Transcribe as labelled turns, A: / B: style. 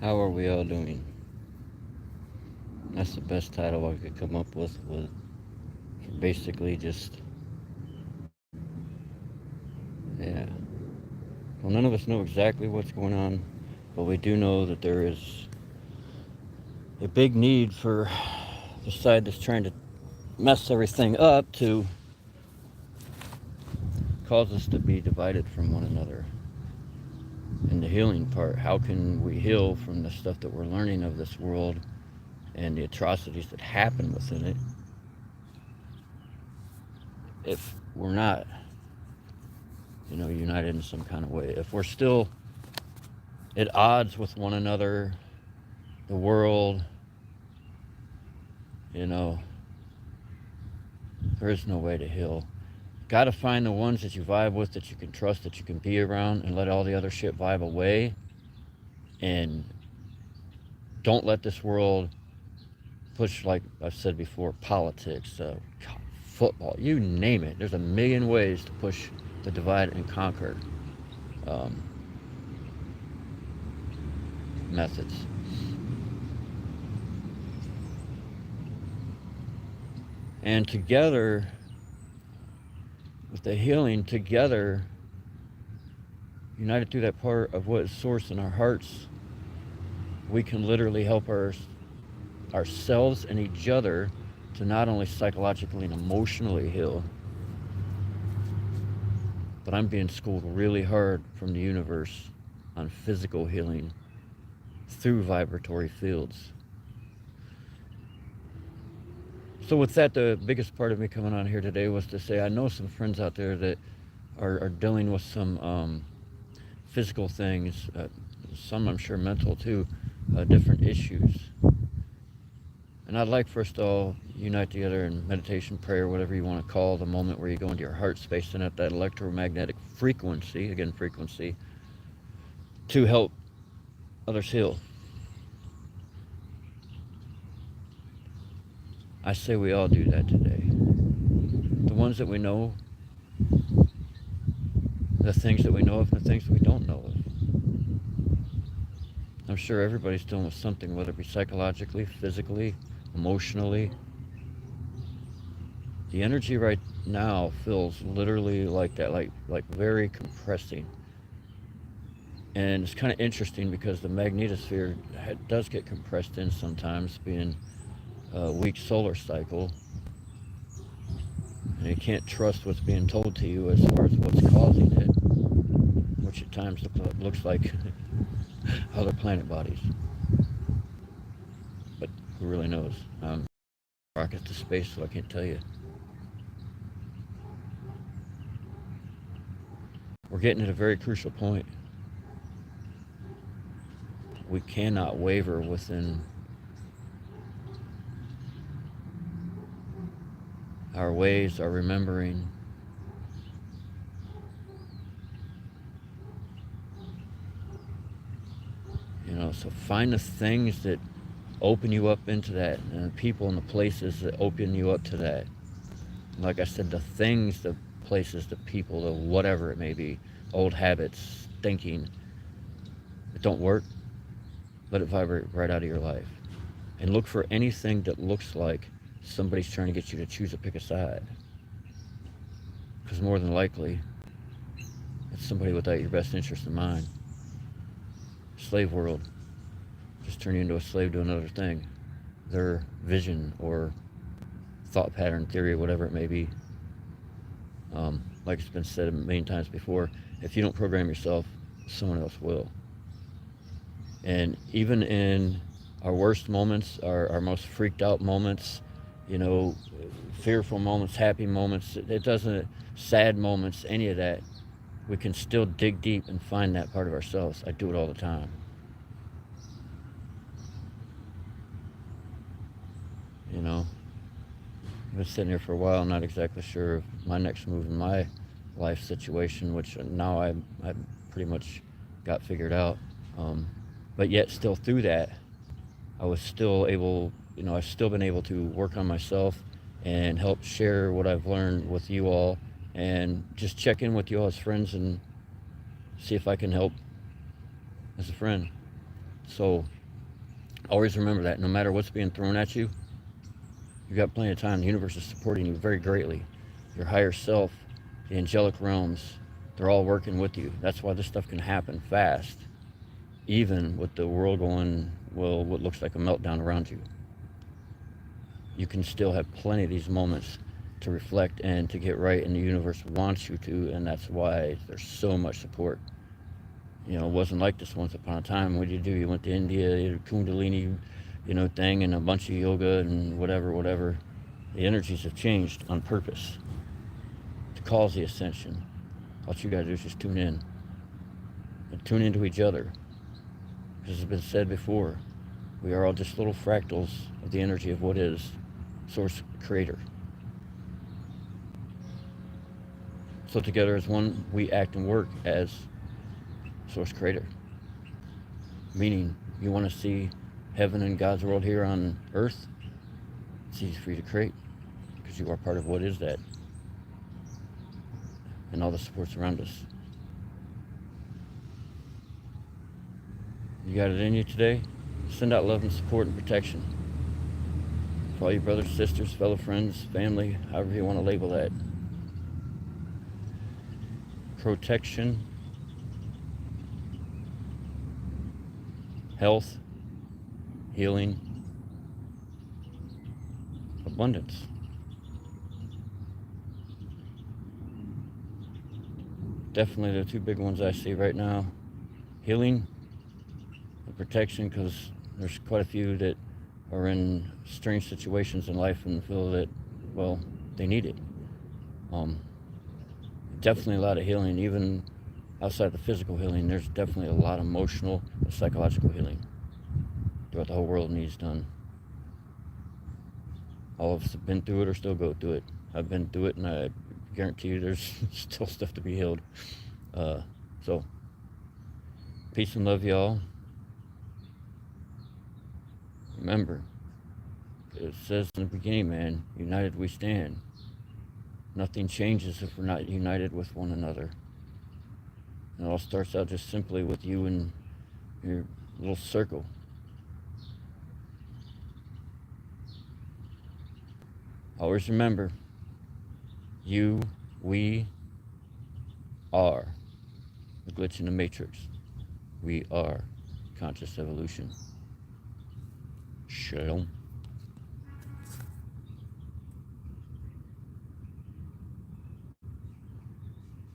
A: How are we all doing? That's the best title I could come up with. Basically just, yeah. Well, none of us know exactly what's going on, but we do know that there is a big need for the side that's trying to mess everything up to cause us to be divided from one another. And the healing part, how can we heal from the stuff that we're learning of this world and the atrocities that happen within it if we're not, united in some kind of way? If we're still at odds with one another, the world, you know, there is no way to heal. Got to find the ones that you vibe with, that you can trust, that you can be around, and let all the other shit vibe away. And don't let this world push, like I've said before, politics, football, you name it. There's a million ways to push the divide and conquer um, methods. And together, with the healing together, united through that part of what is source in our hearts, we can literally help ourselves and each other to not only psychologically and emotionally heal, but I'm being schooled really hard from the universe on physical healing through vibratory fields. So with that, the biggest part of me coming on here today was to say I know some friends out there that are dealing with some physical things, some I'm sure mental too, different issues. And I'd like first of all, unite together in meditation, prayer, whatever you want to call the moment where you go into your heart space and at that electromagnetic frequency, again frequency, to help others heal. I say we all do that today. The ones that we know, the things that we know of, and the things that we don't know of. I'm sure everybody's dealing with something, whether it be psychologically, physically, emotionally. The energy right now feels literally like that, like very compressing. And it's kind of interesting because the magnetosphere does get compressed in sometimes, being a weak solar cycle. And you can't trust what's being told to you as far as what's causing it, which at times looks like other planet bodies. But who really knows? Rockets to space, so I can't tell you. We're getting at a very crucial point. We cannot waver within our ways, our remembering. So find the things that open you up into that, and the people and the places that open you up to that. Like I said, the things, the places, the people, the whatever it may be, old habits, thinking that don't work, let it vibrate right out of your life. And look for anything that looks like somebody's trying to get you to choose or pick a side. Because more than likely, it's somebody without your best interest in mind. Slave world. Just turn you into a slave to another thing. Their vision or thought pattern, theory, whatever it may be. Like it's been said a million times before, if you don't program yourself, someone else will. And even in our worst moments, our most freaked out moments, fearful moments, happy moments, it doesn't, sad moments, any of that, we can still dig deep and find that part of ourselves. I do it all the time. I've been sitting here for a while, not exactly sure of my next move in my life situation, which now I pretty much got figured out. But yet still through that, I was still able, I've still been able to work on myself and help share what I've learned with you all, and just check in with you all as friends and see if I can help as a friend. So always remember that no matter what's being thrown at you, you've got plenty of time. The universe is supporting you very greatly. Your higher self, the angelic realms, they're all working with you. That's why this stuff can happen fast, even with the world going, well, what looks like a meltdown around you. You can still have plenty of these moments to reflect and to get right, and the universe wants you to, and that's why there's so much support. You know, it wasn't like this once upon a time. What did you do? You went to India, you did a Kundalini, thing, and a bunch of yoga and whatever. The energies have changed on purpose to cause the ascension. All you gotta do is just tune in. And tune into each other. As has been said before, we are all just little fractals of the energy of what is Source Creator. So together as one, we act and work as Source Creator. Meaning, you want to see heaven and God's world here on earth, it's easy for you to create, because you are part of what is that, and all the supports around us. You got it in you today? Send out love and support and protection for all your brothers, sisters, fellow friends, family, however you want to label that. Protection, health, healing, abundance. Definitely the two big ones I see right now. Healing and protection, because there's quite a few that are in strange situations in life and feel that, well, they need it. Definitely a lot of healing, even outside the physical healing. There's definitely a lot of emotional and psychological healing throughout the whole world needs done. All of us have been through it or still go through it. I've been through it, and I guarantee you there's still stuff to be healed. So peace and love, y'all. Remember, it says in the beginning, man, united we stand. Nothing changes if we're not united with one another. And it all starts out just simply with you and your little circle. Always remember, we are the glitch in the matrix. We are conscious evolution. Shalom.